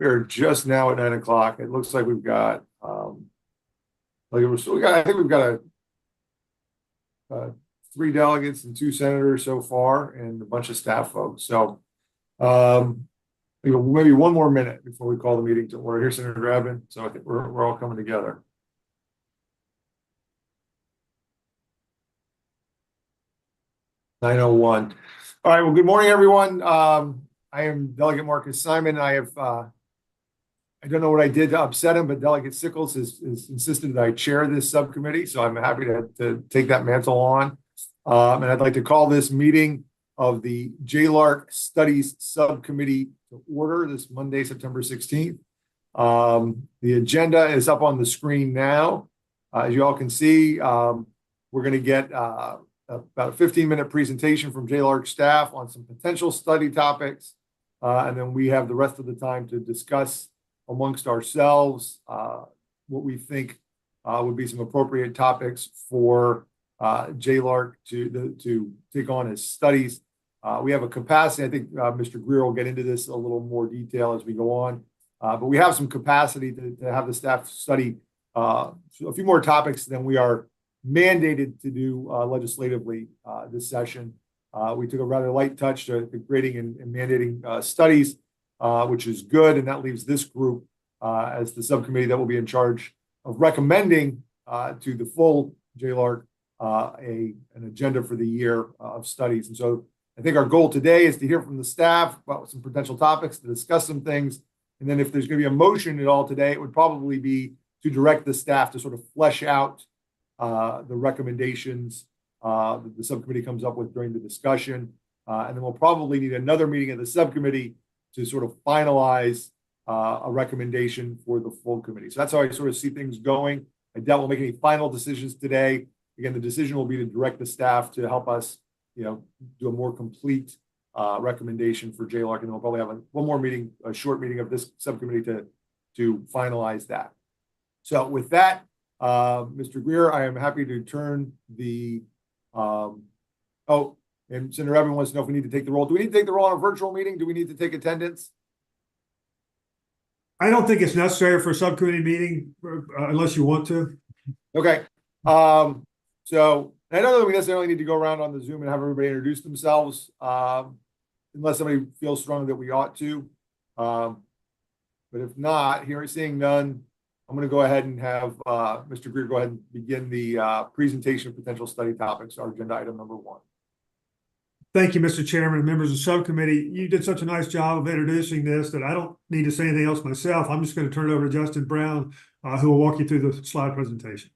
We're just now at 9 o'clock. It looks like we've got, I think we've got 3 delegates and 2 senators so far, and a bunch of staff folks. So, maybe one more minute before we call the meeting to order. Here's Senator Grabman. So I think we're all coming together. (9:01). All right. Well, good morning, everyone. I am Delegate Marcus Simon. I don't know what I did to upset him, but Delegate Sickles has insisted that I chair this subcommittee, so I'm happy to take that mantle on. And I'd like to call this meeting of the JLARC Studies Subcommittee to order this Monday, September 16th. The agenda is up on the screen now. As you all can see, we're going to get about a 15-minute presentation from JLARC staff on some potential study topics, and then we have the rest of the time to discuss amongst ourselves what we think would be some appropriate topics for JLARC to take on as studies. We have a capacity. I think Mr. Greer will get into this a little more detail as we go on, but we have some capacity to have the staff study a few more topics than we are mandated to do legislatively this session. We took a rather light touch to grading and mandating studies, which is good, and that leaves this group as the subcommittee that will be in charge of recommending to the full JLARC an agenda for the year of studies. And so I think our goal today is to hear from the staff about some potential topics, to discuss some things, and then if there's going to be a motion at all today, it would probably be to direct the staff to sort of flesh out the recommendations that the subcommittee comes up with during the discussion. And then we'll probably need another meeting of the subcommittee to sort of finalize a recommendation for the full committee. So that's how I sort of see things going. I doubt we'll make any final decisions today. Again, the decision will be to direct the staff to help us, do a more complete recommendation for JLARC, and then we'll probably have one more meeting, a short meeting of this subcommittee to finalize that. So with that, Mr. Greer, I am happy to turn the and Senator Evans wants to know if we need to take the roll. Do we need to take the roll on a virtual meeting? Do we need to take attendance? I don't think it's necessary for a subcommittee meeting unless you want to. Okay. So I don't know that we necessarily need to go around on the Zoom and have everybody introduce themselves, unless somebody feels strongly that we ought to. But if not, seeing none, I'm going to go ahead and have Mr. Greer go ahead and begin the presentation of potential study topics, our agenda item number 1. Thank you, Mr. Chairman and members of the subcommittee. You did such a nice job of introducing this that I don't need to say anything else myself. I'm just going to turn it over to Justin Brown, who will walk you through the slide presentation.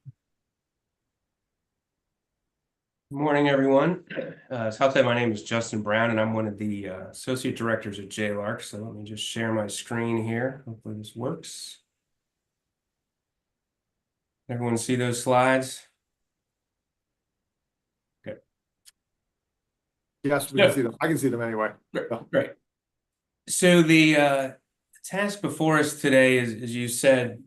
Good morning, everyone. As Hal said, my name is Justin Brown, and I'm one of the associate directors at JLARC. So let me just share my screen here. Hopefully this works. Everyone see those slides? Okay. Yes, we can see them. I can see them anyway. Great. So the task before us today is, as you said,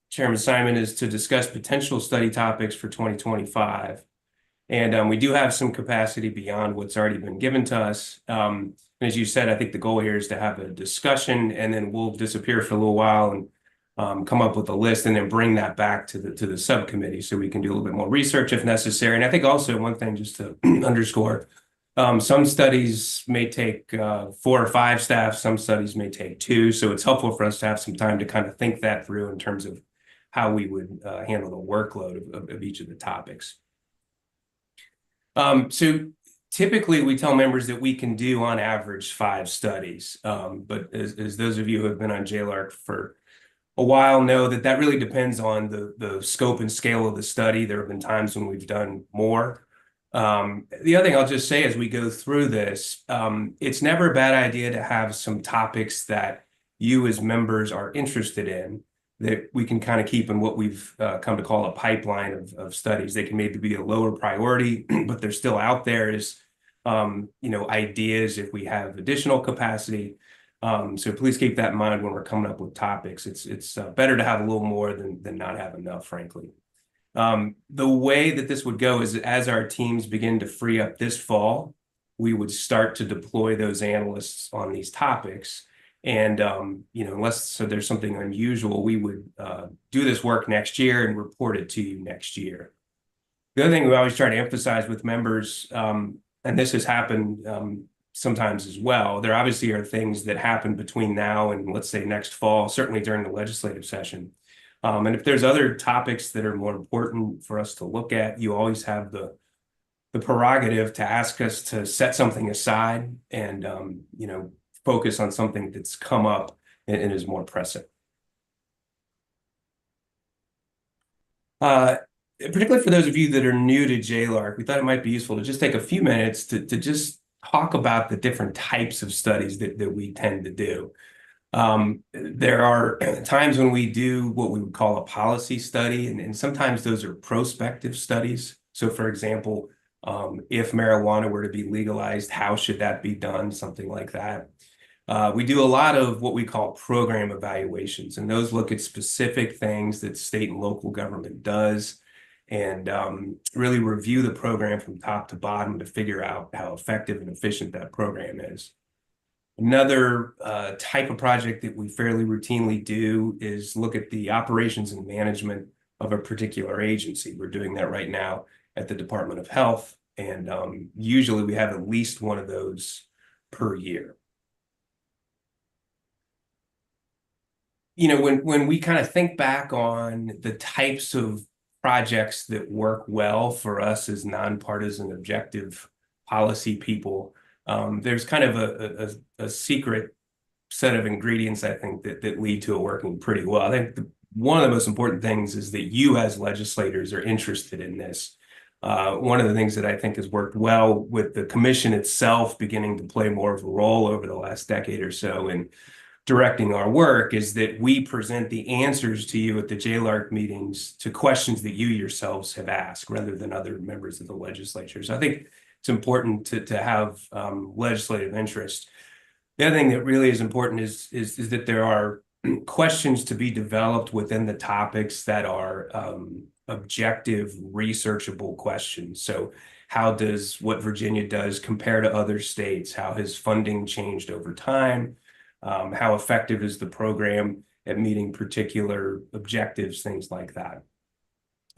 Chairman Simon, is to discuss potential study topics for 2025. And we do have some capacity beyond what's already been given to us. And as you said, I think the goal here is to have a discussion, and then we'll disappear for a little while and come up with a list, and then bring that back to the subcommittee so we can do a little bit more research if necessary. And I think also one thing just to underscore, some studies may take 4 or 5 staff, some studies may take 2. So it's helpful for us to have some time to kind of think that through in terms of how we would handle the workload of each of the topics. So typically we tell members that we can do on average 5 studies. But as those of you who have been on JLARC for a while know, that really depends on the scope and scale of the study. There have been times when we've done more. The other thing I'll just say as we go through this, it's never a bad idea to have some topics that you as members are interested in that we can kind of keep in what we've come to call a pipeline of studies. They can maybe be a lower priority, but they're still out there as ideas if we have additional capacity. So please keep that in mind when we're coming up with topics. It's better to have a little more than not have enough, frankly. The way that this would go is as our teams begin to free up this fall, we would start to deploy those analysts on these topics. And, unless there's something unusual, we would do this work next year and report it to you next year. The other thing we always try to emphasize with members, and this has happened sometimes as well, there obviously are things that happen between now and, let's say, next fall, certainly during the legislative session. And if there's other topics that are more important for us to look at, you always have the prerogative to ask us to set something aside and, focus on something that's come up and is more pressing. Particularly for those of you that are new to JLARC, we thought it might be useful to just take a few minutes to just talk about the different types of studies that we tend to do. There are times when we do what we would call a policy study, and sometimes those are prospective studies. So, for example, if marijuana were to be legalized, how should that be done? Something like that. We do a lot of what we call program evaluations, and those look at specific things that state and local government does and really review the program from top to bottom to figure out how effective and efficient that program is. Another type of project that we fairly routinely do is look at the operations and management of a particular agency. We're doing that right now at the Department of Health, and usually we have at least one of those per year. When we kind of think back on the types of projects that work well for us as nonpartisan objective policy people, there's kind of a secret set of ingredients, I think, that lead to it working pretty well. I think one of the most important things is that you as legislators are interested in this. One of the things that I think has worked well with the commission itself beginning to play more of a role over the last decade or so in directing our work is that we present the answers to you at the JLARC meetings to questions that you yourselves have asked rather than other members of the legislature. So I think it's important to have legislative interest. The other thing that really is important is that there are questions to be developed within the topics that are objective, researchable questions. So how does what Virginia does compare to other states? How has funding changed over time? How effective is the program at meeting particular objectives, things like that.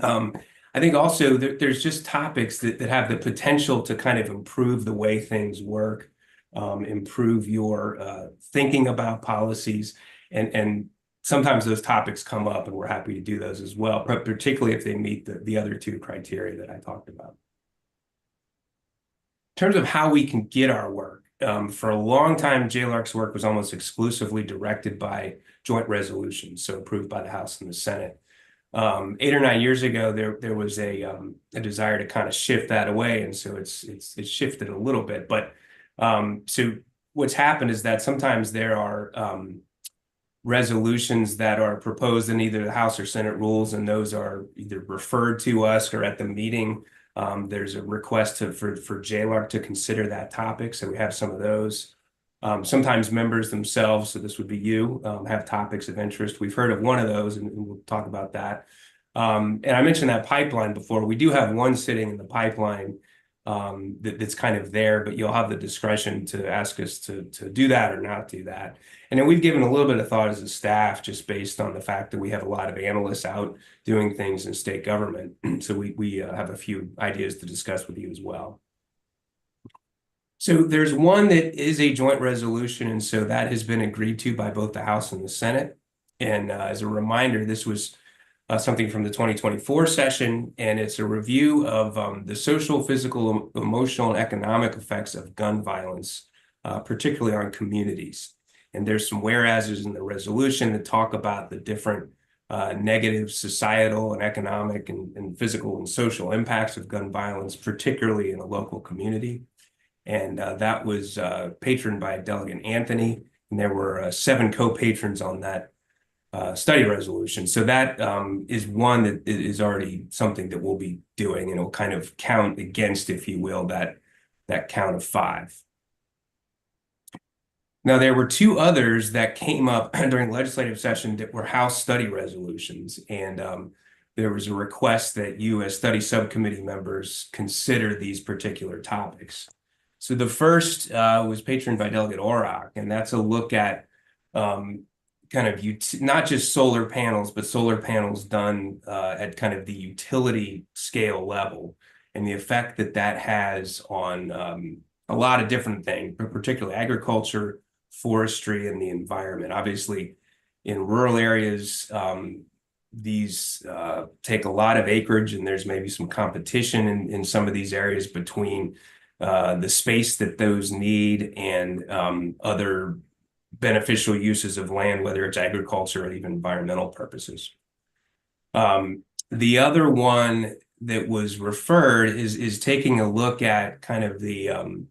I think also there's just topics that have the potential to kind of improve the way things work, improve your thinking about policies, and sometimes those topics come up and we're happy to do those as well, but particularly if they meet the other two criteria that I talked about. In terms of how we can get our work, for a long time, JLARC's work was almost exclusively directed by joint resolutions, so approved by the House and the Senate. 8 or 9 years ago, there was a desire to kind of shift that away, and so it's shifted a little bit. But so what's happened is that sometimes there are resolutions that are proposed in either the House or Senate rules, and those are either referred to us or at the meeting. There's a request for JLARC to consider that topic, so we have some of those. Sometimes members themselves, so this would be you, have topics of interest. We've heard of one of those, and we'll talk about that. And I mentioned that pipeline before. We do have one sitting in the pipeline that's kind of there, but you'll have the discretion to ask us to do that or not do that. And then we've given a little bit of thought as a staff just based on the fact that we have a lot of analysts out doing things in state government. So we have a few ideas to discuss with you as well. So there's one that is a joint resolution, and so that has been agreed to by both the House and the Senate. And as a reminder, this was something from the 2024 session, and it's a review of the social, physical, emotional, and economic effects of gun violence, particularly on communities. And there's some whereases in the resolution that talk about the different negative societal and economic and physical and social impacts of gun violence, particularly in a local community. And that was patroned by Delegate Anthony, and there were 7 co-patrons on that study resolution. So that is one that is already something that we'll be doing, and it'll kind of count against, if you will, that count of 5. Now, there were 2 others that came up during legislative session that were House study resolutions, and there was a request that you as study subcommittee members consider these particular topics. So the first was patroned by Delegate Orrock, and that's a look at kind of not just solar panels, but solar panels done at kind of the utility scale level, and the effect that that has on a lot of different things, but particularly agriculture, forestry, and the environment. Obviously, in rural areas, these take a lot of acreage, and there's maybe some competition in some of these areas between the space that those need and other beneficial uses of land, whether it's agriculture or even environmental purposes. The other one that was referred is taking a look at kind of the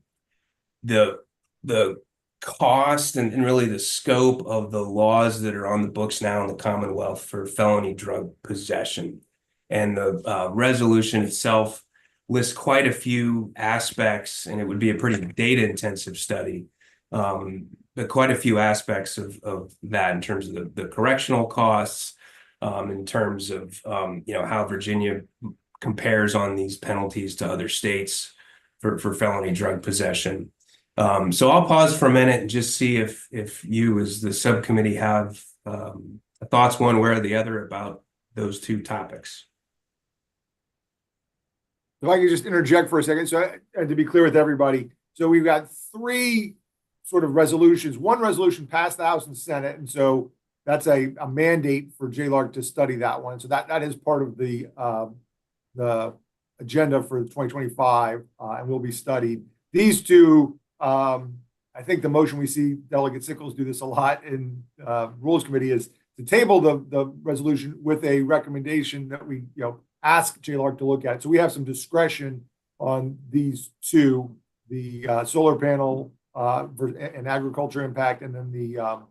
cost and really the scope of the laws that are on the books now in the Commonwealth for felony drug possession. And the resolution itself lists quite a few aspects, and it would be a pretty data-intensive study, but quite a few aspects of that in terms of the correctional costs, in terms of how Virginia compares on these penalties to other states for felony drug possession. So I'll pause for a minute and just see if you as the subcommittee have thoughts one way or the other about those two topics. If I could just interject for a second. So to be clear with everybody, so we've got three sort of resolutions. One resolution passed the House and Senate, and so that's a mandate for JLARC to study that one. So that is part of the agenda for 2025 and will be studied. These two, I think the motion we see Delegate Sickles do this a lot in Rules Committee is to table the resolution with a recommendation that we ask JLARC to look at. So we have some discretion on these two, the solar panel and agriculture impact, and then the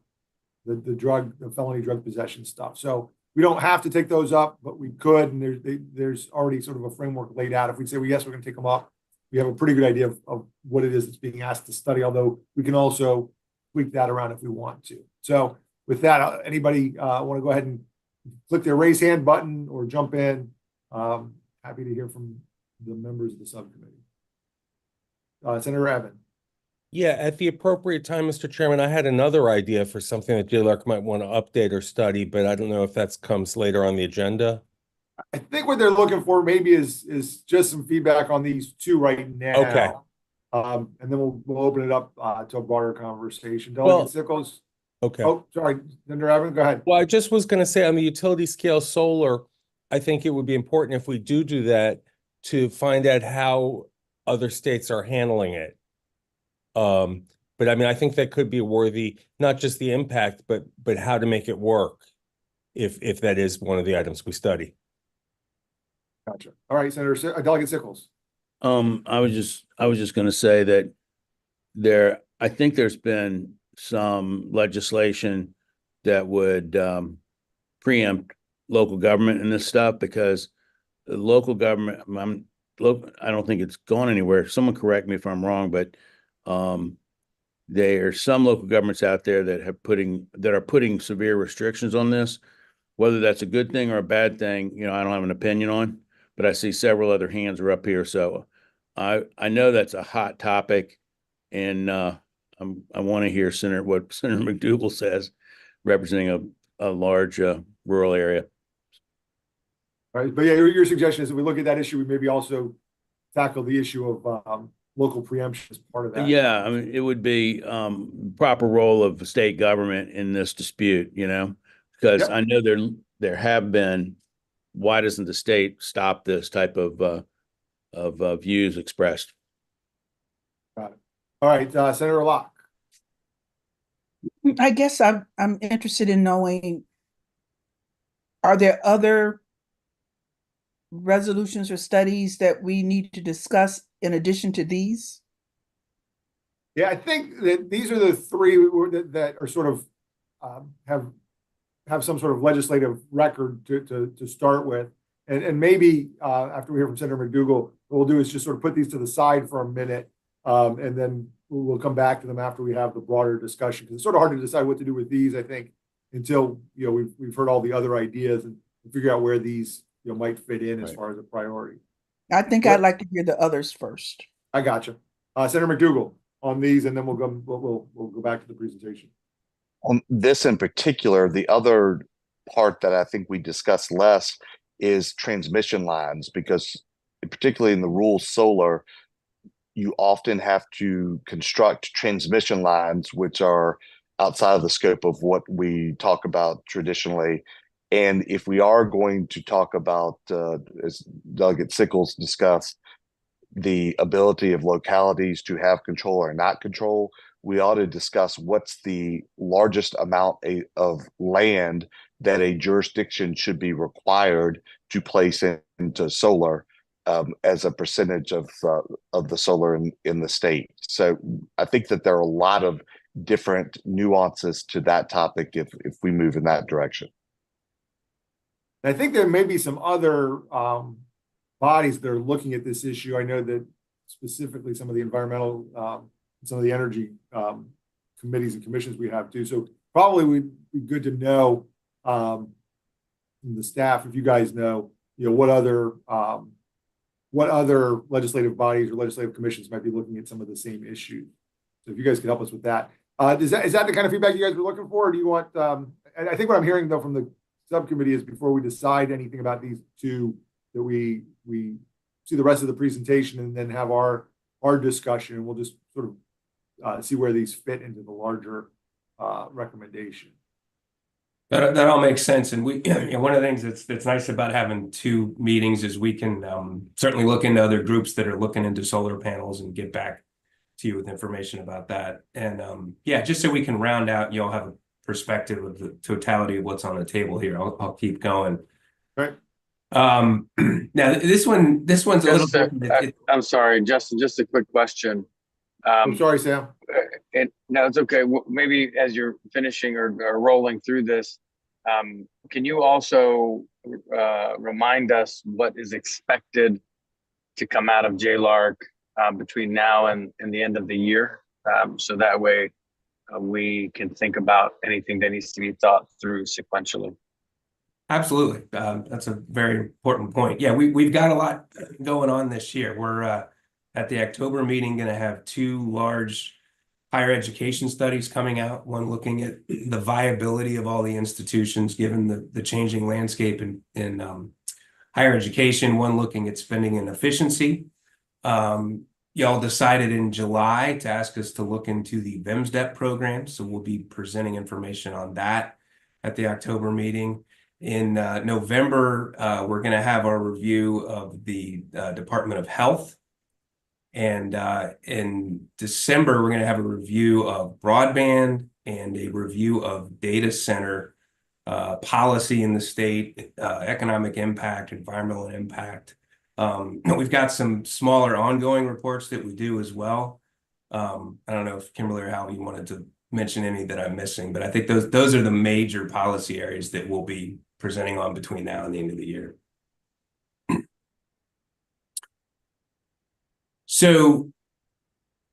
felony drug possession stuff. So we don't have to take those up, but we could, and there's already sort of a framework laid out. If we say, well, yes, we're going to take them up, we have a pretty good idea of what it is that's being asked to study, although we can also tweak that around if we want to. So with that, anybody want to go ahead and click their raise hand button or jump in? Happy to hear from the members of the subcommittee. Senator Evan. Yeah, at the appropriate time, Mr. Chairman, I had another idea for something that JLARC might want to update or study, but I don't know if that comes later on the agenda. I think what they're looking for maybe is just some feedback on these two right now. Okay. And then we'll open it up to a broader conversation. Delegate Sickles. Okay. Oh, sorry, Senator Evan, go ahead. Well, I just was going to say on the utility scale solar, I think it would be important if we do that to find out how other states are handling it. But I mean, I think that could be worthy, not just the impact, but how to make it work, if that is one of the items we study. Gotcha. All right, Senator Delegate Sickles. I was just going to say that I think there's been some legislation that would preempt local government in this stuff, because the local government, I don't think it's gone anywhere. Someone correct me if I'm wrong, but there are some local governments out there that are putting severe restrictions on this. Whether that's a good thing or a bad thing, I don't have an opinion on, but I see several other hands are up here. So I know that's a hot topic, and I want to hear what Senator McDougal says, representing a large rural area. All right, but yeah, your suggestion is that we look at that issue, we maybe also tackle the issue of local preemption as part of that. Yeah, I mean, it would be proper role of the state government in this dispute, because yep. I know there have been. Why doesn't the state stop this type of views expressed? Got it. All right, Senator Locke. I guess I'm interested in knowing, are there other resolutions or studies that we need to discuss in addition to these? Yeah, I think that these are the three that are sort of have some sort of legislative record to start with. And maybe after we hear from Senator McDougal, what we'll do is just sort of put these to the side for a minute, and then we'll come back to them after we have the broader discussion. Because it's sort of hard to decide what to do with these, I think, until we've heard all the other ideas and figure out where these might fit in as far as a priority. I think I'd like to hear the others first. I gotcha. Senator McDougal on these, and then we'll go back to the presentation. On this in particular, the other part that I think we discussed less is transmission lines, because particularly in the rural solar, you often have to construct transmission lines, which are outside of the scope of what we talk about traditionally. And if we are going to talk about, as Delegate Sickles discussed, the ability of localities to have control or not control, we ought to discuss what's the largest amount of land that a jurisdiction should be required to place into solar, as a percentage of the solar in the state. So I think that there are a lot of different nuances to that topic if we move in that direction. I think there may be some other bodies that are looking at this issue. I know that specifically some of the environmental, some of the energy committees and commissions we have too. So probably would be good to know from the staff, if you guys know, what other legislative bodies or legislative commissions might be looking at some of the same issues. So if you guys could help us with that. Is that the kind of feedback you guys were looking for? Or do you want, and I think what I'm hearing though from the subcommittee is before we decide anything about these two, that we see the rest of the presentation and then have our discussion, and we'll just sort of see where these fit into the larger recommendation. That all makes sense, and we one of the things that's nice about having two meetings is we can certainly look into other groups that are looking into solar panels and get back to you with information about that. And yeah, just so we can round out, you'll have a perspective of the totality of what's on the table here. I'll keep going. Right. Now this one's a little bit. I'm sorry, Justin, just a quick question. I'm sorry, Sam. No, it's okay. Maybe as you're finishing or rolling through this, can you also remind us what is expected to come out of JLARC between now and the end of the year? So that way we can think about anything that needs to be thought through sequentially. Absolutely. That's a very important point. Yeah, we've got a lot going on this year. We're at the October meeting going to have two large higher education studies coming out, one looking at the viability of all the institutions given the changing landscape in higher education, one looking at spending and efficiency. Y'all decided in July to ask us to look into the VMSDEP program, so we'll be presenting information on that at the October meeting. In November, we're going to have our review of the Department of Health. And in December, we're going to have a review of broadband and a review of data center policy in the state, economic impact, environmental impact. We've got some smaller ongoing reports that we do as well. I don't know if Kimberly or Hal, you wanted to mention any that I'm missing, but I think those are the major policy areas that we'll be presenting on between now and the end of the year. So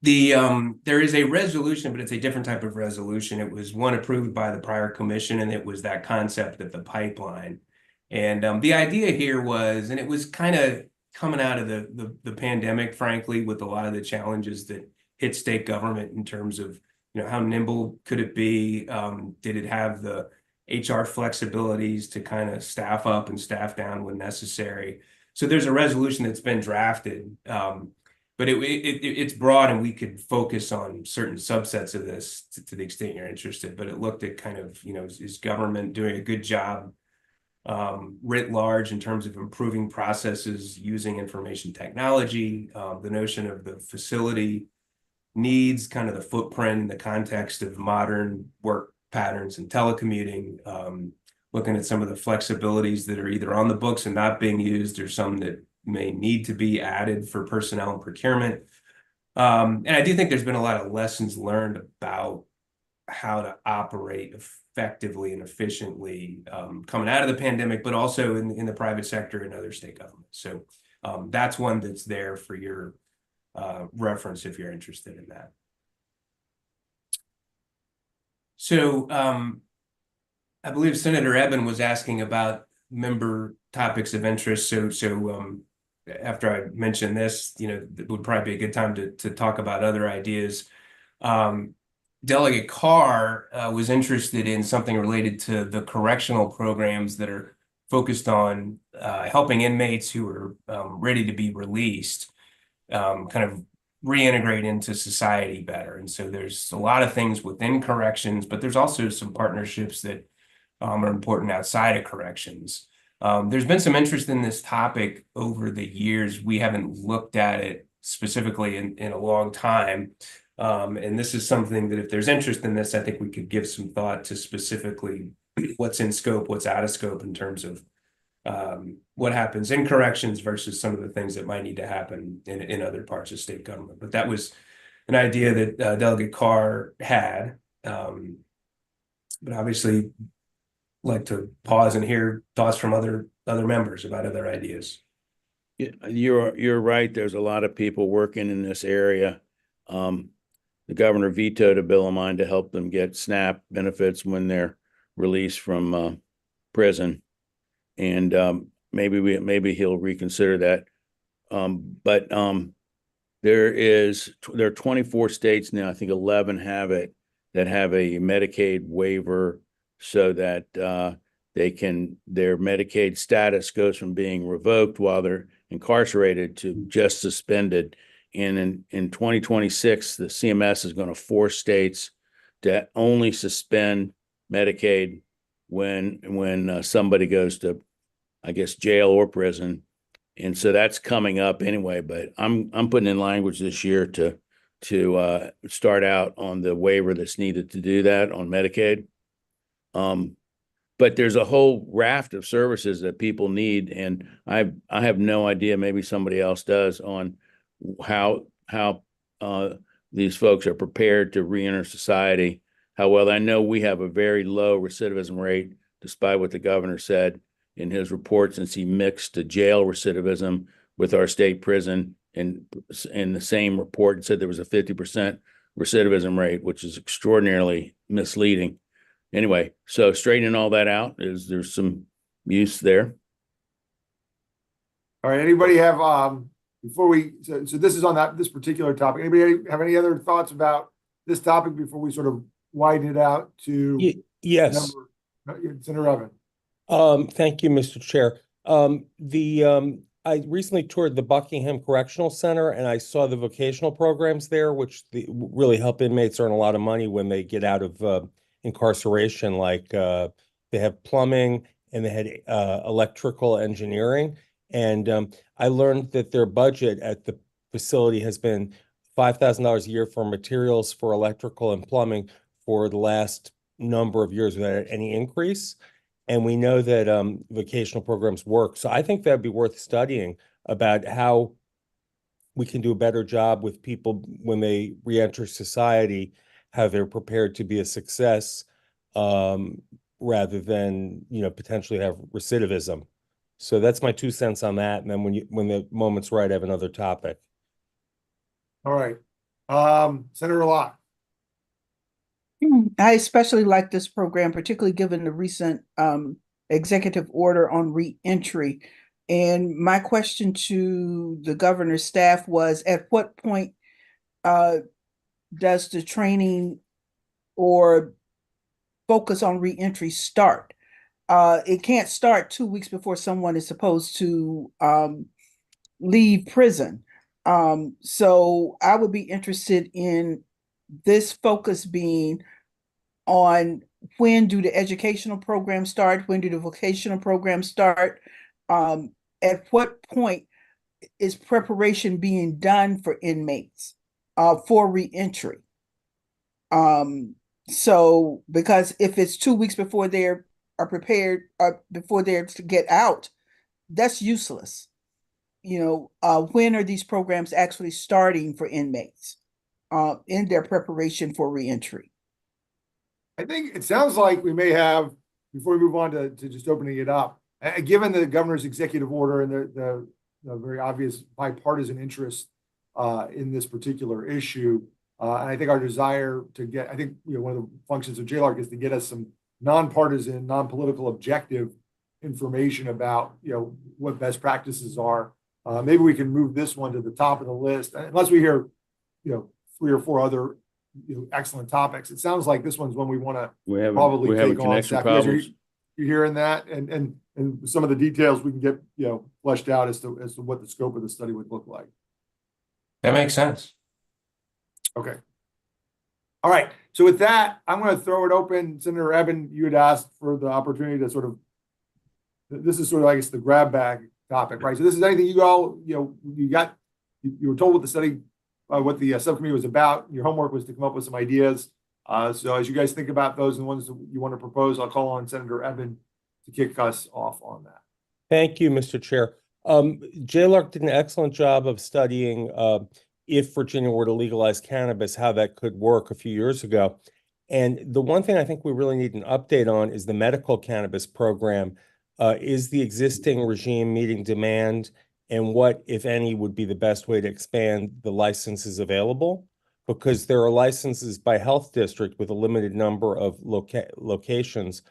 there is a resolution, but it's a different type of resolution. It was one approved by the prior commission, and it was that concept of the pipeline. And the idea here was, and it was kind of coming out of the pandemic, frankly, with a lot of the challenges that hit state government in terms of, how nimble could it be? Did it have the HR flexibilities to kind of staff up and staff down when necessary? So there's a resolution that's been drafted, but it's broad, and we could focus on certain subsets of this to the extent you're interested. But it looked at kind of, is government doing a good job writ large in terms of improving processes using information technology, the notion of the facility needs, kind of the footprint in the context of modern work patterns and telecommuting, looking at some of the flexibilities that are either on the books and not being used, or some that may need to be added for personnel and procurement. And I do think there's been a lot of lessons learned about how to operate effectively and efficiently coming out of the pandemic, but also in the private sector and other state governments. So that's one that's there for your reference if you're interested in that. So I believe Senator Eben was asking about member topics of interest. So after I mention this, it would probably be a good time to talk about other ideas. Delegate Carr was interested in something related to the correctional programs that are focused on helping inmates who are ready to be released kind of reintegrate into society better. And so there's a lot of things within corrections, but there's also some partnerships that are important outside of corrections. There's been some interest in this topic over the years. We haven't looked at it specifically in a long time. And this is something that if there's interest in this, I think we could give some thought to specifically what's in scope, what's out of scope in terms of what happens in corrections versus some of the things that might need to happen in other parts of state government. But that was an idea that Delegate Carr had. But obviously like to pause and hear thoughts from other members about other ideas. Yeah, you're right. There's a lot of people working in this area. The governor vetoed a bill of mine to help them get SNAP benefits when they're released from prison, and maybe he'll reconsider that. But there are 24 states now. I think 11 have it, that have a Medicaid waiver, so that their Medicaid status goes from being revoked while they're incarcerated to just suspended. And in 2026, the CMS is going to force states to only suspend Medicaid when somebody goes to, I guess, jail or prison. And so that's coming up anyway. But I'm putting in language this year to start out on the waiver that's needed to do that on Medicaid. But there's a whole raft of services that people need, and I have no idea, maybe somebody else does, on how these folks are prepared to reenter society. How well, I know we have a very low recidivism rate, despite what the governor said in his report, since he mixed the jail recidivism with our state prison. And in the same report, said there was a 50% recidivism rate, which is extraordinarily misleading. Anyway, so straightening all that out, there's some use there. All right, anybody have, so this is on this particular topic. Anybody have any other thoughts about this topic before we sort of widen it out to? Yes. Senator Evan. Thank you, Mr. Chair. I recently toured the Buckingham Correctional Center, and I saw the vocational programs there, which really help inmates earn a lot of money when they get out of incarceration. Like they have plumbing and they had electrical engineering. And I learned that their budget at the facility has been $5,000 a year for materials for electrical and plumbing for the last number of years without any increase. And we know that vocational programs work. So I think that'd be worth studying about how we can do a better job with people when they reenter society, how they're prepared to be a success rather than, potentially have recidivism. So that's my 2 cents on that. And then when the moment's right, I have another topic. All right. Senator Locke. I especially like this program, particularly given the recent executive order on reentry. And my question to the governor's staff was, at what point does the training or focus on reentry start? It can't start 2 weeks before someone is supposed to leave prison. So I would be interested in this focus being on when do the educational programs start, when do the vocational programs start, at what point is preparation being done for inmates for reentry. So because if it's 2 weeks before they are prepared, before they're to get out, that's useless. When are these programs actually starting for inmates in their preparation for reentry? I think it sounds like we may have, before we move on to just opening it up, given the governor's executive order and the very obvious bipartisan interest in this particular issue, and I think our desire to get, I think one of the functions of JLARC is to get us some nonpartisan, non-political, objective information about what best practices are. Maybe we can move this one to the top of the list, unless we hear 3 or 4 other excellent topics. It sounds like this one's one we want to We're probably having take on. connection Staff, you guys problems. you hearing that? And some of the details we can get, fleshed out as to what the scope of the study would look like. That makes sense. Okay. All right. So with that, I'm going to throw it open. Senator Eben, you had asked for the opportunity to sort of, this is sort of, I guess, the grab bag topic, right? So this is anything you all, you were told what the study, what the subcommittee was about. Your homework was to come up with some ideas. So as you guys think about those and the ones that you want to propose, I'll call on Senator Eben to kick us off on that. Thank you, Mr. Chair. JLARC did an excellent job of studying if Virginia were to legalize cannabis, how that could work a few years ago. And the one thing I think we really need an update on is the medical cannabis program. Is the existing regime meeting demand, and what, if any, would be the best way to expand the licenses available? Because there are licenses by health district with a limited number of locations,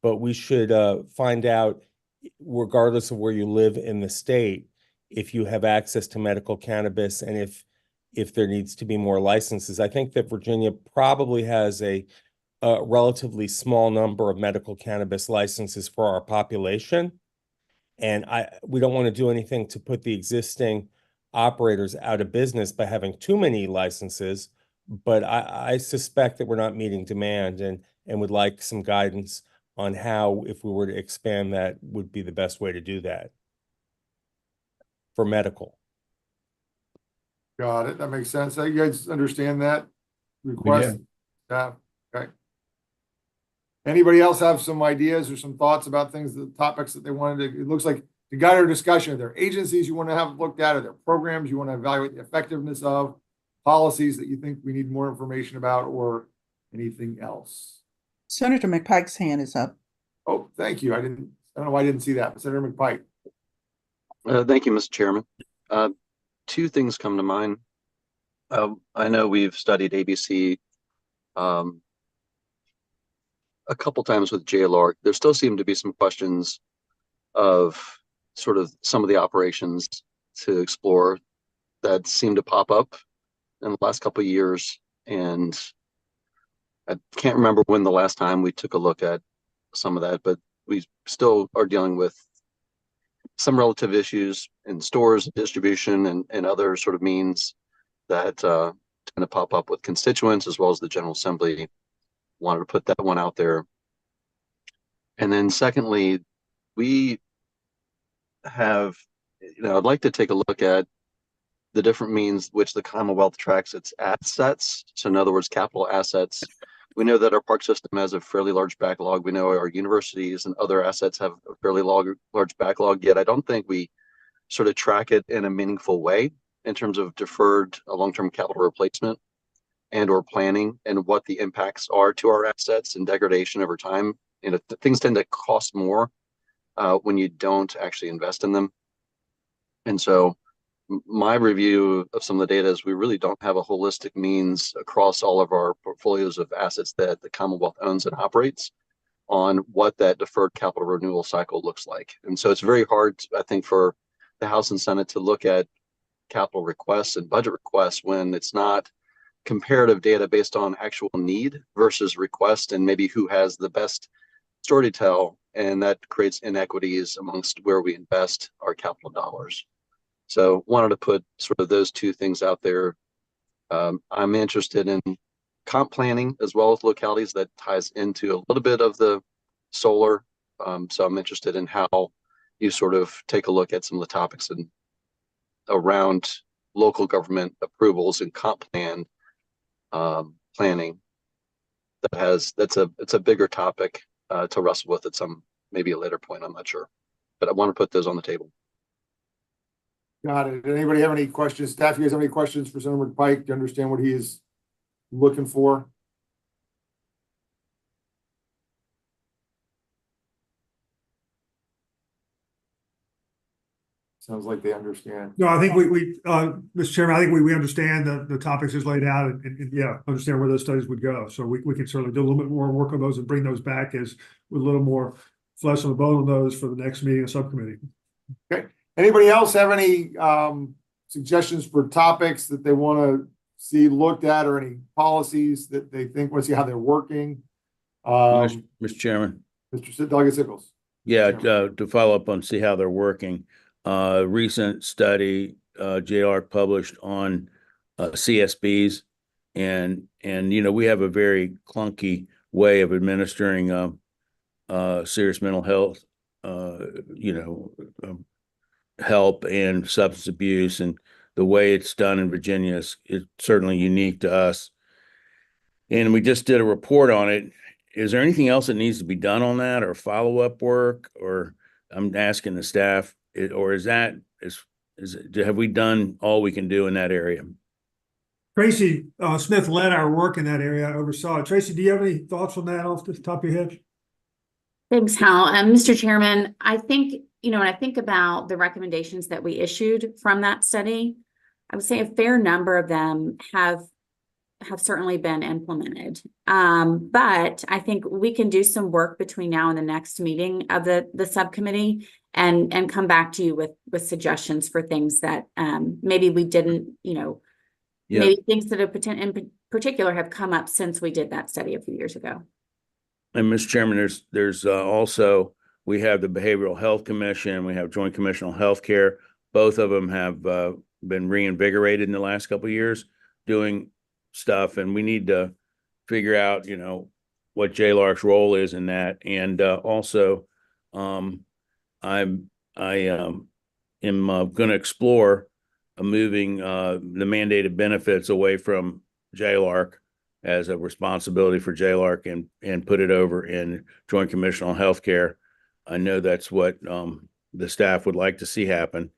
but we should find out, regardless of where you live in the state, if you have access to medical cannabis and if there needs to be more licenses. I think that Virginia probably has a relatively small number of medical cannabis licenses for our population. And we don't want to do anything to put the existing operators out of business by having too many licenses, but I suspect that we're not meeting demand and would like some guidance on how, if we were to expand that, would be the best way to do that for medical. Got it. That makes sense. You guys understand that request? Yeah. Okay. Anybody else have some ideas or some thoughts about things, the topics that they wanted to, it looks like to guide our discussion, are there agencies you want to have looked at? Are there programs you want to evaluate the effectiveness of, policies that you think we need more information about, or anything else? Senator McPike's hand is up. Oh, thank you. I don't know why I didn't see that. But Senator McPike. Thank you, Mr. Chairman. Two things come to mind. I know we've studied ABC a couple times with JLARC. There still seem to be some questions of sort of some of the operations to explore that seem to pop up in the last couple of years. And I can't remember when the last time we took a look at some of that, but we still are dealing with some relative issues in stores, distribution, and other sort of means that tend to pop up with constituents as well as the General Assembly. Wanted to put that one out there. And then secondly, we have, I'd like to take a look at the different means which the Commonwealth tracks its assets. So in other words, capital assets. We know that our park system has a fairly large backlog. We know our universities and other assets have a fairly large backlog, yet I don't think we sort of track it in a meaningful way in terms of deferred long-term capital replacement and or planning and what the impacts are to our assets and degradation over time. Things tend to cost more when you don't actually invest in them. And so my review of some of the data is we really don't have a holistic means across all of our portfolios of assets that the Commonwealth owns and operates on what that deferred capital renewal cycle looks like. And so it's very hard, I think, for the House and Senate to look at capital requests and budget requests when it's not comparative data based on actual need versus request and maybe who has the best story to tell. And that creates inequities amongst where we invest our capital dollars. So wanted to put sort of those two things out there. I'm interested in comp planning as well as localities that ties into a little bit of the solar. So I'm interested in how you sort of take a look at some of the topics and around local government approvals and comp plan planning. It's a bigger topic to wrestle with at some maybe a later point. I'm not sure, but I want to put those on the table. Got it. Anybody have any questions? Staff, you guys have any questions for Senator McPike to understand what he is looking for? Sounds like they understand. No, I think we Mr. Chairman, I think we understand the topics as laid out and yeah, understand where those studies would go. So we can certainly do a little bit more work on those and bring those back as with a little more flesh on the bone on those for the next meeting of subcommittee. Okay. Anybody else have any suggestions for topics that they want to see looked at, or any policies that they think, want to see how they're working? Mr. Chairman. Mr. Delegate Sickles. Yeah, Chairman. to follow up on, see how they're working. Recent study, JLARC published on CSBs, and we have a very clunky way of administering serious mental health, help and substance abuse, and the way it's done in Virginia is certainly unique to us. And we just did a report on it. Is there anything else that needs to be done on that, or follow-up work? Or I'm asking the staff, or have we done all we can do in that area? Tracy Smith led our work in that area. I oversaw it. Tracy, do you have any thoughts on that off the top of your head? Thanks, Hal. Mr. Chairman, I think, when I think about the recommendations that we issued from that study, I would say a fair number of them have certainly been implemented. But I think we can do some work between now and the next meeting of the subcommittee and come back to you with suggestions for things that maybe we didn't, maybe things that have in particular have come up since we did that study a few years ago. And Mr. Chairman, there's also, we have the Behavioral Health Commission, we have Joint Commission on Healthcare. Both of them have been reinvigorated in the last couple of years doing stuff, and we need to figure out, what JLARC's role is in that. And also, I am going to explore moving the mandated benefits away from JLARC as a responsibility for JLARC and put it over in Joint Commission on Healthcare. I know that's what the staff would like to see happen.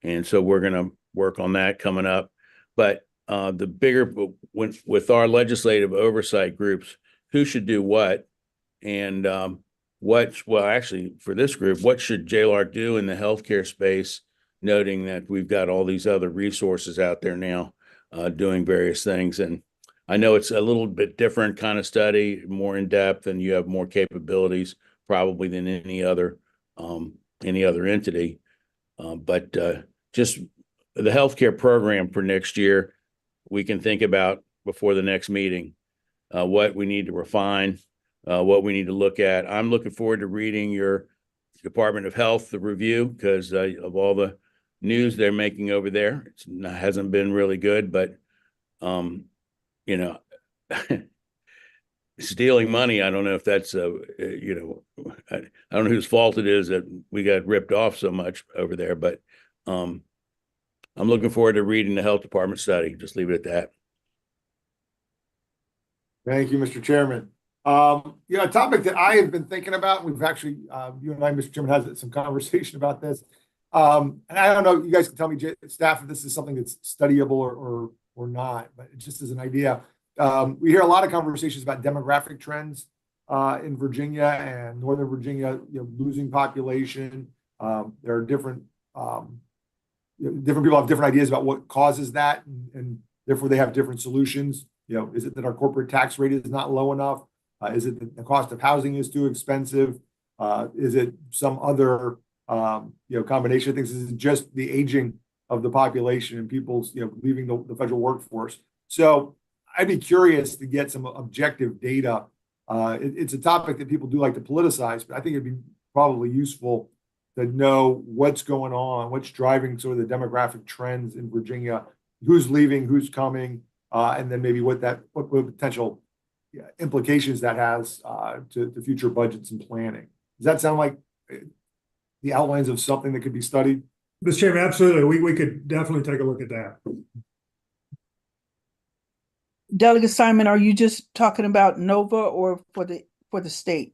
And so we're going to work on that coming up. But the bigger, with our legislative oversight groups, who should do what, and actually for this group, what should JLARC do in the healthcare space, noting that we've got all these other resources out there now doing various things. And I know it's a little bit different kind of study, more in depth, and you have more capabilities probably than any other entity. But just the healthcare program for next year, we can think about before the next meeting, what we need to refine, what we need to look at. I'm looking forward to reading your Department of Health, the review, because of all the news they're making over there. It hasn't been really good, but stealing money, I don't know if that's I don't know whose fault it is that we got ripped off so much over there, but I'm looking forward to reading the health department study. Just leave it at that. Thank you, Mr. Chairman. A topic that I have been thinking about, we've actually, you and I, Mr. Chairman, had some conversation about this. And I don't know, you guys can tell me, staff, if this is something that's studyable or not, but just as an idea. We hear a lot of conversations about demographic trends in Virginia and Northern Virginia, losing population. There are different people have different ideas about what causes that, and therefore they have different solutions. Is it that our corporate tax rate is not low enough? Is it that the cost of housing is too expensive? Is it some other combination of things? Is it just the aging of the population and people's leaving the federal workforce? So I'd be curious to get some objective data. It's a topic that people do like to politicize, but I think it'd be probably useful to know what's going on, what's driving sort of the demographic trends in Virginia, who's leaving, who's coming, and then maybe what potential implications that has to future budgets and planning. Does that sound like the outlines of something that could be studied? Mr. Chairman, absolutely. We could definitely take a look at that. Delegate Simon, are you just talking about NOVA or for the state?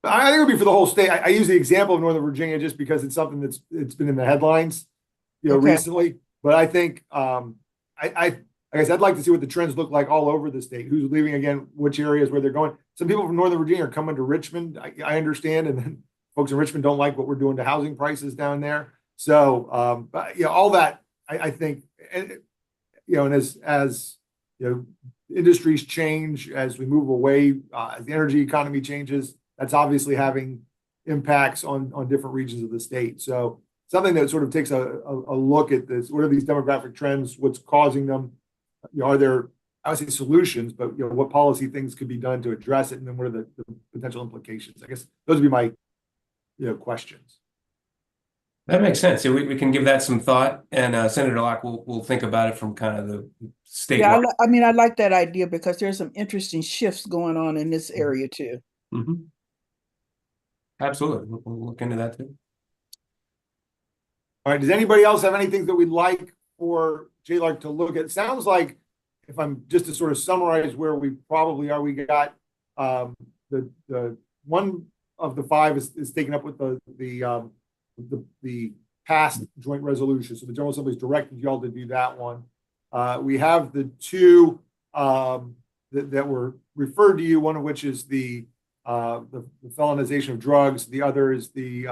I think it would be for the whole state. I use the example of Northern Virginia just because it's something it's been in the headlines, recently. But I think I guess I'd like to see what the trends look like all over the state. Who's leaving again? Which areas where they're going? Some people from Northern Virginia are coming to Richmond. I understand, and then folks in Richmond don't like what we're doing to housing prices down there. So, all that I think, and as industries change, as we move away, as the energy economy changes, that's obviously having impacts on different regions of the state. So something that sort of takes a look at this, what are these demographic trends, what's causing them, are there, I would say solutions, but what policy things could be done to address it, and then what are the potential implications? I guess those would be my questions. That makes sense. So we can give that some thought, and Senator Locke will think about it from kind of the state. Yeah, I mean, I like that idea because there's some interesting shifts going on in this area too. Absolutely. We'll look into that too. All right. Does anybody else have anything that we'd like for JLARC to look at? It sounds like, if I'm just to sort of summarize where we probably are, we got the one of the five is taken up with the past joint resolution. So the General Assembly's directed y'all to do that one. We have the two that were referred to you, one of which is the felonization of drugs. The other is the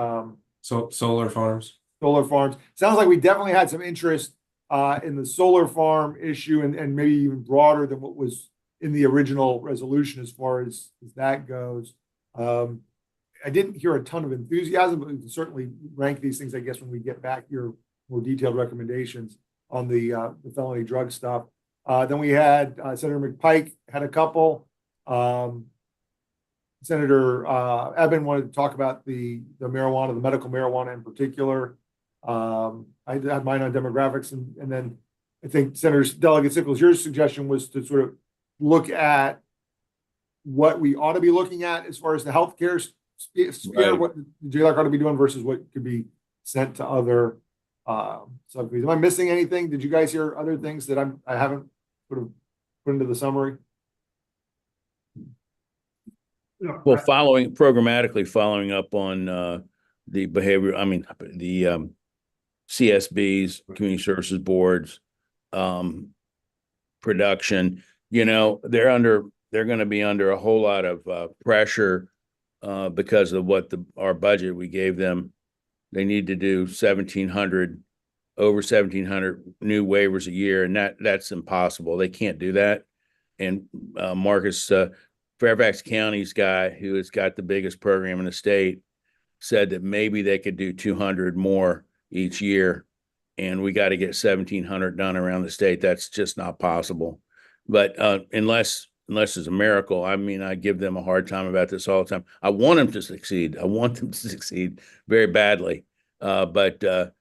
solar farms. Solar farms. Sounds like we definitely had some interest in the solar farm issue, and maybe even broader than what was in the original resolution as far as that goes. I didn't hear a ton of enthusiasm, but we can certainly rank these things, I guess, when we get back your more detailed recommendations on the felony drug stuff. Then we had Senator McPike had a couple. Senator Eben wanted to talk about the marijuana, the medical marijuana in particular. I had mine on demographics, and then I think Senator Delegate Sickles, your suggestion was to sort of look at what we ought to be looking at as far as the healthcare sphere, Right. what the JLARC ought to be doing versus what could be sent to other subcommittees. Am I missing anything? Did you guys hear other things that I haven't sort of put into the summary? Well, programmatically following up on the behavior, I mean, the CSBs, community services boards, production, they're going to be under a whole lot of pressure because of what our budget we gave them. They need to do over 1,700 new waivers a year, and that's impossible. They can't do that. And Marcus, Fairfax County's guy, who has got the biggest program in the state, said that maybe they could do 200 more each year, and we got to get 1,700 done around the state. That's just not possible. But unless it's a miracle, I mean, I give them a hard time about this all the time. I want them to succeed. I want them to succeed very badly. But the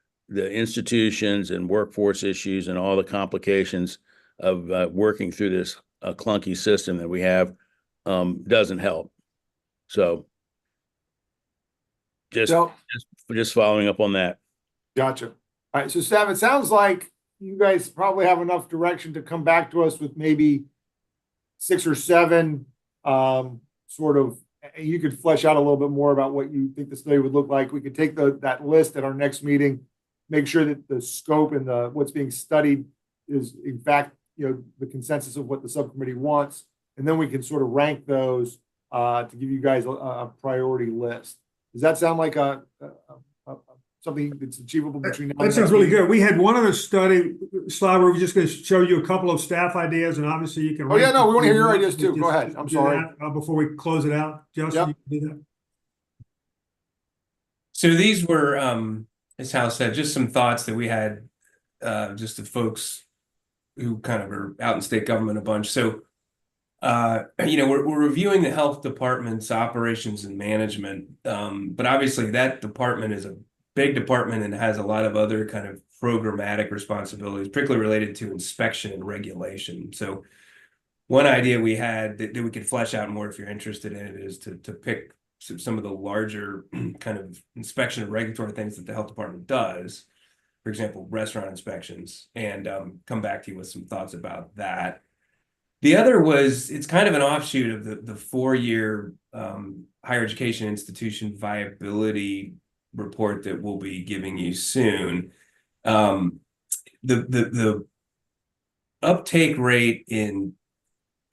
institutions and workforce issues and all the complications of working through this clunky system that we have doesn't help. So just following up on that. Gotcha. All right. So Sam, it sounds like you guys probably have enough direction to come back to us with maybe 6 or 7 sort of, you could flesh out a little bit more about what you think the study would look like. We could take that list at our next meeting, make sure that the scope and what's being studied is in fact, the consensus of what the subcommittee wants. And then we can sort of rank those to give you guys a priority list. Does that sound like something that's achievable between now and That sounds next really meeting? good. We had one other study slide where we're just going to show you a couple of staff ideas, and obviously you can. Oh yeah, no, we want to hear your rank ideas too. them. Go ahead. I'm sorry. Before we close it out, Justin, you can do that. So these were, as Hal said, just some thoughts that we had, just the folks who kind of are out in state government a bunch. So, we're reviewing the health department's operations and management, but obviously that department is a big department and has a lot of other kind of programmatic responsibilities, particularly related to inspection and regulation. So one idea we had that we could flesh out more if you're interested in it is to pick some of the larger kind of inspection and regulatory things that the health department does, for example, restaurant inspections, and come back to you with some thoughts about that. The other was, it's kind of an offshoot of the 4-year higher education institution viability report that we'll be giving you soon. The uptake rate in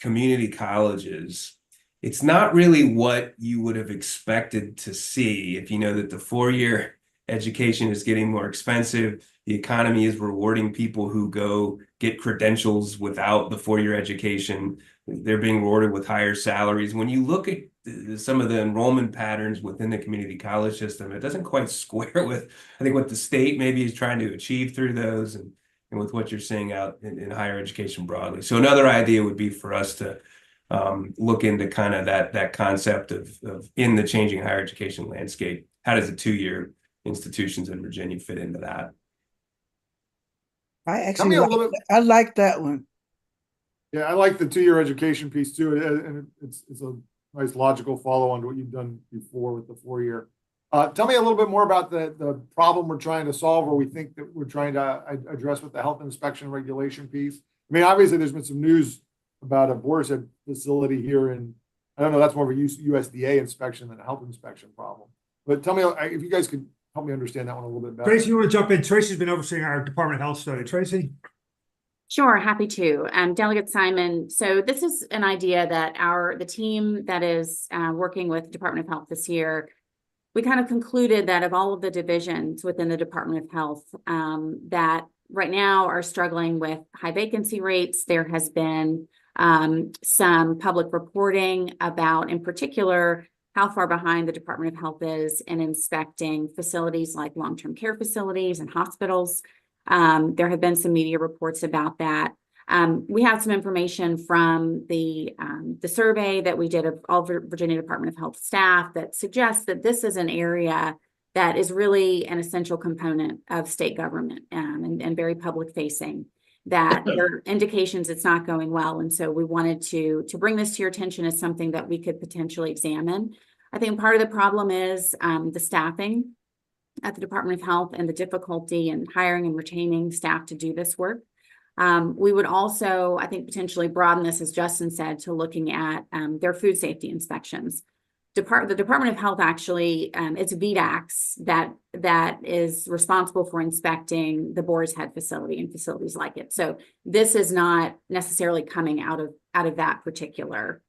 community colleges, it's not really what you would have expected to see if you know that the 4-year education is getting more expensive. The economy is rewarding people who go get credentials without the 4-year education. They're being rewarded with higher salaries. When you look at some of the enrollment patterns within the community college system, it doesn't quite square with, I think, what the state maybe is trying to achieve through those. And and with what you're seeing out in higher education broadly. So another idea would be for us to look into kind of that concept of in the changing higher education landscape, how does the 2-year institutions in Virginia fit into that? I Tell actually me a like, little bit. I like that one. Yeah, I like the 2-year education piece too, and it's a nice logical follow on to what you've done before with the 4-year. Tell me a little bit more about the problem we're trying to solve, or we think that we're trying to address with the health inspection regulation piece. I mean, obviously, there's been some news about a Boar's-Head facility here, and I don't know, that's more of a USDA inspection than a health inspection problem. But tell me if you guys could help me understand that one a little bit better. Tracy, you want to jump in? Tracy's been overseeing our Department of Health study. Tracy? Sure, happy to. Delegate Simon, so this is an idea that the team that is working with Department of Health this year, we kind of concluded that of all of the divisions within the Department of Health that right now are struggling with high vacancy rates, there has been some public reporting about, in particular, how far behind the Department of Health is in inspecting facilities like long-term care facilities and hospitals. There have been some media reports about that. We have some information from the survey that we did of all Virginia Department of Health staff that suggests that this is an area that is really an essential component of state government and very public facing, that there are indications it's not going well. And so we wanted to bring this to your attention as something that we could potentially examine. I think part of the problem is the staffing at the Department of Health and the difficulty in hiring and retaining staff to do this work. We would also, I think, potentially broaden this, as Justin said, to looking at their food safety inspections. The Department of Health actually, it's VDACs that is responsible for inspecting the Boar's Head facility and facilities like it. So this is not necessarily coming out of that particular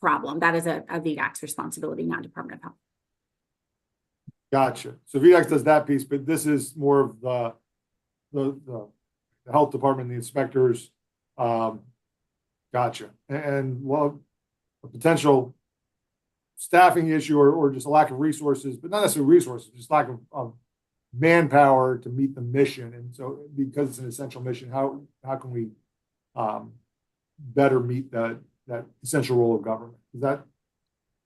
problem. That is a VDAC's responsibility, not Department of Health. Gotcha. So VDAX does that piece, but this is more of the health department, the inspectors. Gotcha. And well, a potential staffing issue or just a lack of resources, but not necessarily resources, just lack of manpower to meet the mission. And so because it's an essential mission, how can we better meet that essential role of government? Is that?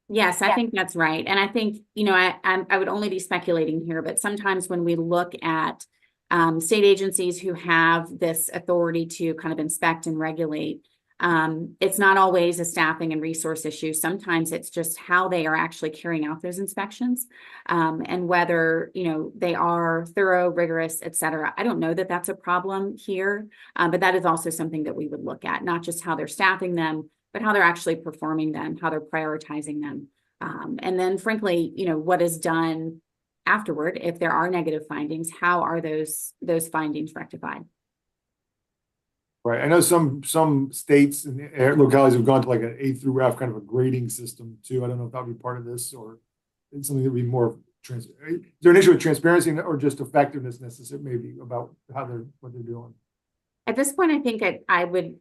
Yes, I think that's right. And I think, I would only be speculating here, but sometimes when we look at state agencies who have this authority to kind of inspect and regulate, it's not always a staffing and resource issue. Sometimes it's just how they are actually carrying out those inspections, and whether, they are thorough, rigorous, et cetera. I don't know that that's a problem here, but that is also something that we would look at, not just how they're staffing them, but how they're actually performing them, how they're prioritizing them. And then frankly, what is done afterward, if there are negative findings, how are those findings rectified? Right. I know some states and localities have gone to like an A through F kind of a grading system too. I don't know if that would be part of this or it's something that would be more is there an issue with transparency or just effectiveness necessarily maybe about what they're doing? At this point, I think I would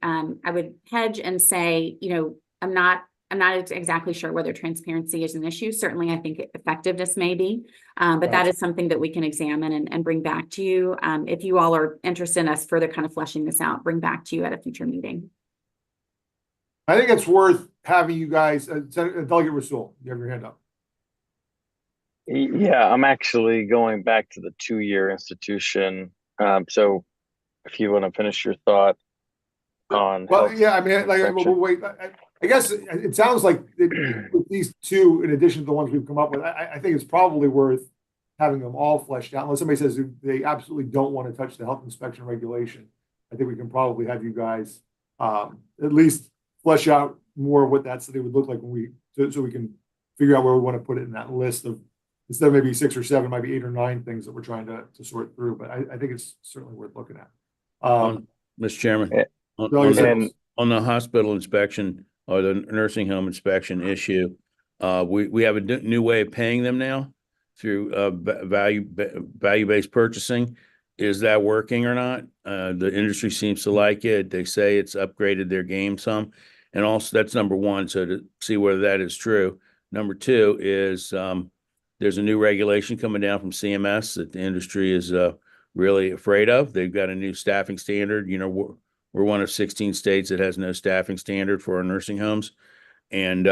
hedge and say, I'm not exactly sure whether transparency is an issue. Certainly, I think effectiveness may be, but that is something that we can examine and bring back to you. If you all are interested in us further kind of fleshing this out, bring back to you at a future meeting. I think it's worth having you guys, Delegate Rasul, you have your hand up. Yeah, I'm actually going back to the 2-year institution. So if you want to finish your thought on. Well, yeah, I mean, we'll wait. I guess it sounds like with these two, in addition to the ones we've come up with, I think it's probably worth having them all fleshed out. Unless somebody says they absolutely don't want to touch the health inspection regulation, I think we can probably have you guys at least flesh out more of what that study would look like so we can figure out where we want to put it in that list of, instead of maybe 6 or 7, might be 8 or 9 things that we're trying to sort through. But I think it's certainly worth looking at. Mr. Chairman, on the hospital inspection or the nursing home inspection issue, we have a new way of paying them now through value-based purchasing. Is that working or not? The industry seems to like it. They say it's upgraded their game some. And also that's number one. So to see whether that is true. Number two is there's a new regulation coming down from CMS that the industry is really afraid of. They've got a new staffing standard. You know, we're one of 16 states that has no staffing standard for our nursing homes. And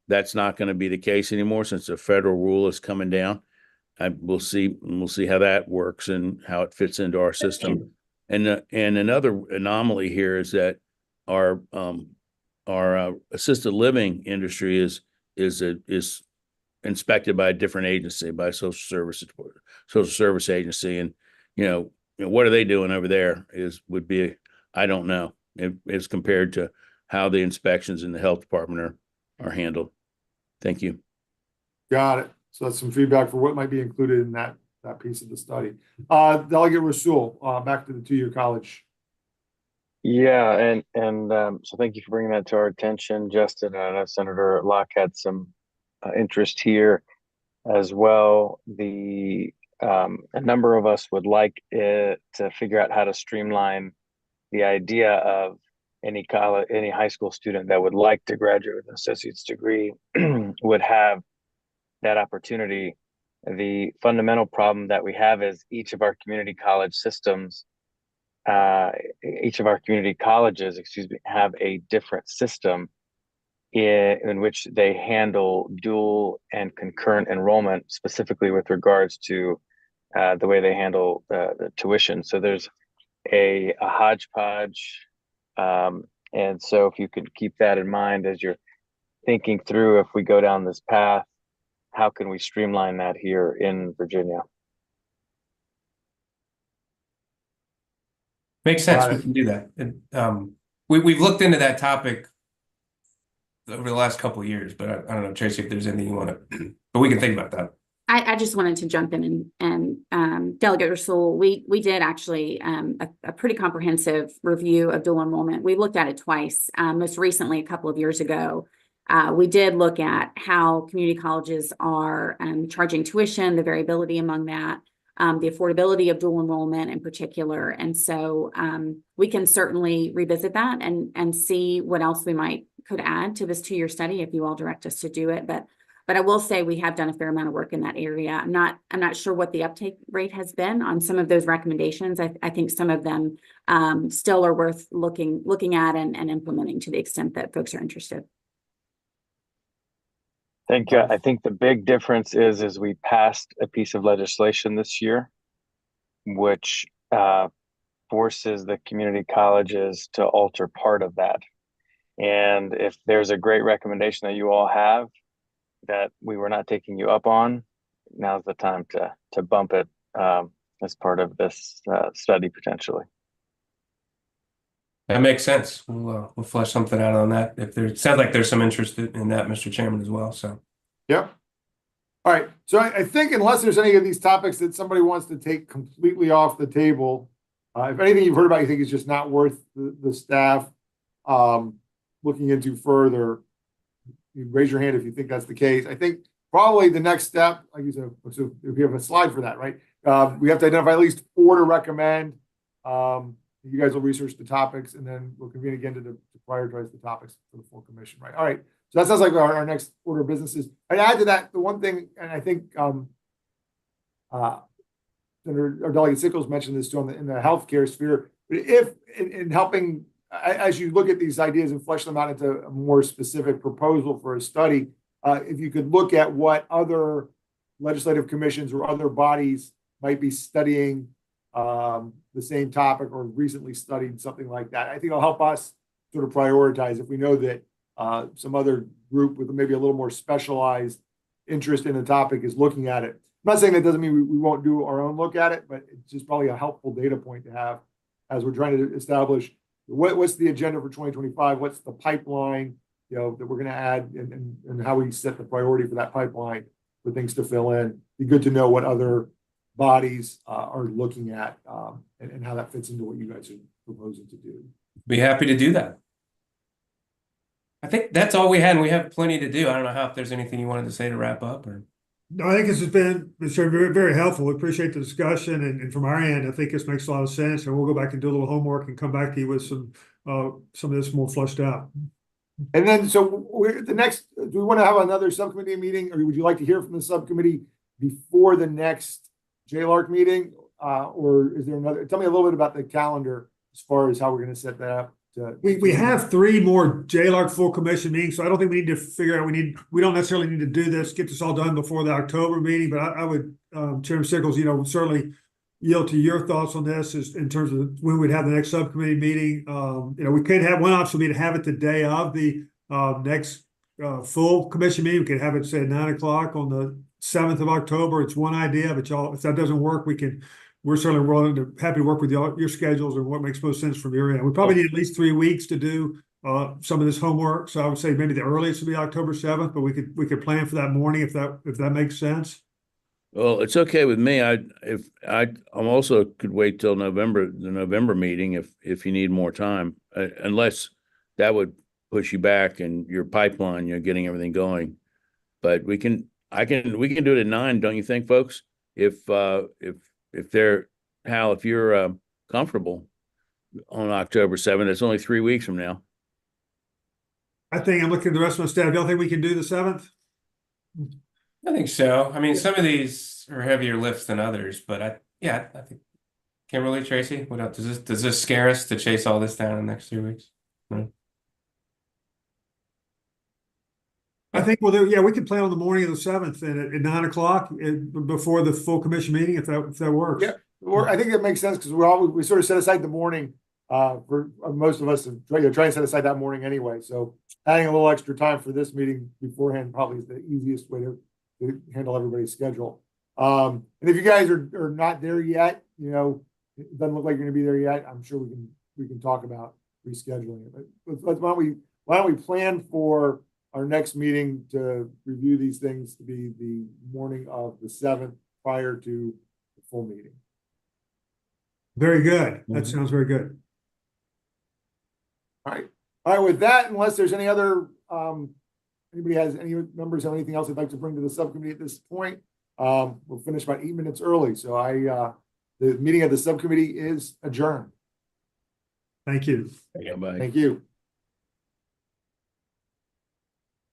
that's not going to be the case anymore since the federal rule is coming down. We'll see how that works and how it fits into our system. And another anomaly here is that our assisted living industry is inspected by a different agency, by social service agency, and what are they doing over there would be I don't know as compared to how the inspections in the health department are handled. Thank you. Got it. So that's some feedback for what might be included in that piece of the study. Delegate Rasul, back to the two-year college. Yeah, so thank you for bringing that to our attention, Justin. I know Senator Locke had some interest here as well. A number of us would like it to figure out how to streamline the idea of any high school student that would like to graduate with an associate's degree would have that opportunity. The fundamental problem that we have is each of our community colleges, have a different system in which they handle dual and concurrent enrollment, specifically with regards to the way they handle the tuition. So there's a hodgepodge. And so if you could keep that in mind as you're thinking through, if we go down this path, how can we streamline that here in Virginia? Makes sense. We can do that. And we've looked into that topic over the last couple of years, but I don't know, Tracy, if there's anything you want to, but we can think about that. I just wanted to jump in and Delegate Rasul, we did actually a pretty comprehensive review of dual enrollment. We looked at it twice, most recently a couple of years ago. We did look at how community colleges are charging tuition, the variability among that, the affordability of dual enrollment in particular. And so we can certainly revisit that and see what else we could add to this 2-year study if you all direct us to do it. But I will say we have done a fair amount of work in that area. I'm not sure what the uptake rate has been on some of those recommendations. I think some of them still are worth looking at and implementing to the extent that folks are interested. Thank you. I think the big difference is we passed a piece of legislation this year, which forces the community colleges to alter part of that. And if there's a great recommendation that you all have that we were not taking you up on, now's the time to bump it as part of this study potentially. That makes sense. We'll flesh something out on that. It sounds like there's some interest in that, Mr. Chairman, as well. So, yep. All right. So I think unless there's any of these topics that somebody wants to take completely off the table, if anything you've heard about you think is just not worth the staff looking into further, you raise your hand if you think that's the case. I think probably the next step, like you said, so if we have a slide for that, right? We have to identify at least 4 to recommend. You guys will research the topics and then we'll convene again to prioritize the topics for the full commission, right? All right. So that sounds like our next order of business is. I'd add to that the one thing, and I think Senator Delegate Sickles mentioned this too in the healthcare sphere. But if in helping, as you look at these ideas and flesh them out into a more specific proposal for a study, if you could look at what other legislative commissions or other bodies might be studying the same topic or recently studied something like that, I think it'll help us sort of prioritize if we know that some other group with maybe a little more specialized interest in the topic is looking at it. I'm not saying that doesn't mean we won't do our own look at it, but it's just probably a helpful data point to have as we're trying to establish what's the agenda for 2025, what's the pipeline, that we're going to add, and how we set the priority for that pipeline for things to fill in. Be good to know what other bodies are looking at and how that fits into what you guys are proposing to do. Be happy to do that. I think that's all we had, and we have plenty to do. I don't know if there's anything you wanted to say to wrap up, or. No, I think this has been very, very helpful. We appreciate the discussion, and from our end, I think this makes a lot of sense. And we'll go back and do a little homework and come back to you with some of this more fleshed out. And then, so do we want to have another subcommittee meeting, or would you like to hear from the subcommittee before the next JLARC meeting? or is there another, tell me a little bit about the calendar as far as how we're gonna set that up. We have 3 more JLARC full commission meetings, so I don't think we need to figure out, we don't necessarily need to do this, get this all done before the October meeting, but I would, Chairman Sickles, certainly yield to your thoughts on this is in terms of when we'd have the next subcommittee meeting. We could have, one option would be to have it the day of the next full commission meeting. We could have it say 9 o'clock on the 7th of October. It's one idea, but y'all, if that doesn't work, we're certainly willing to happy to work with your schedules and what makes most sense from your end. We probably need at least 3 weeks to do some of this homework. So I would say maybe the earliest would be October 7th, but we could plan for that morning if that makes sense. Well, it's okay with me. I'm also could wait till the November meeting if you need more time, unless that would push you back and your pipeline, getting everything going. But we can do it at 9, don't you think, folks? If you're comfortable on October 7th, it's only 3 weeks from now. I think I'm looking at the rest of my staff. Y'all think we can do the 7th? I think so. I mean, some of these are heavier lifts than others, but I think Kimberly, Tracy, what else? Does this scare us to chase all this down in the next 3 weeks? No? I think we can plan on the morning of the 7th and at 9 o'clock before the full commission meeting, if that works. Yeah, or I think that makes sense because we sort of set aside the morning for most of us to try and set aside that morning anyway. So adding a little extra time for this meeting beforehand probably is the easiest way to handle everybody's schedule. And if you guys are not there yet, it doesn't look like you're gonna be there yet, I'm sure we can talk about rescheduling it. But why don't we plan for our next meeting to review these things to be the morning of the 7th prior to the full meeting. Very good. That sounds very good. All right, with that, unless there's any other anybody has any members have anything else they'd like to bring to the subcommittee at this point, we'll finish about 8 minutes early. So the meeting of the subcommittee is adjourned. Thank you. Bye. Thank you.